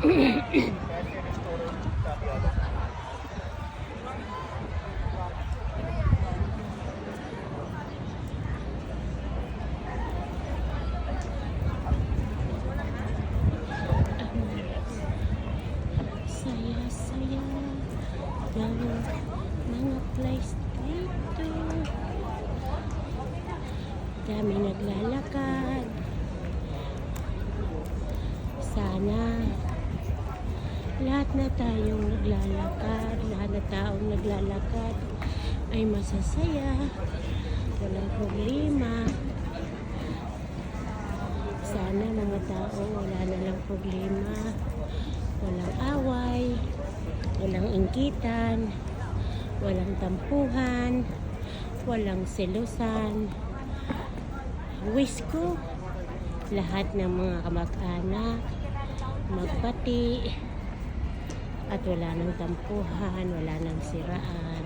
Saya-saya ng mga place dito. Dami naglalakad. Sana lahat na tayong naglalakad, lahat na taong naglalakad ay masasaya, walang problema. Sana mga tao wala na lang problema, walang away, walang inggitan, walang tampuhan, walang selusan. Wish ko lahat ng mga kamag-anak magbati at wala nang tampuhan, wala nang siraan.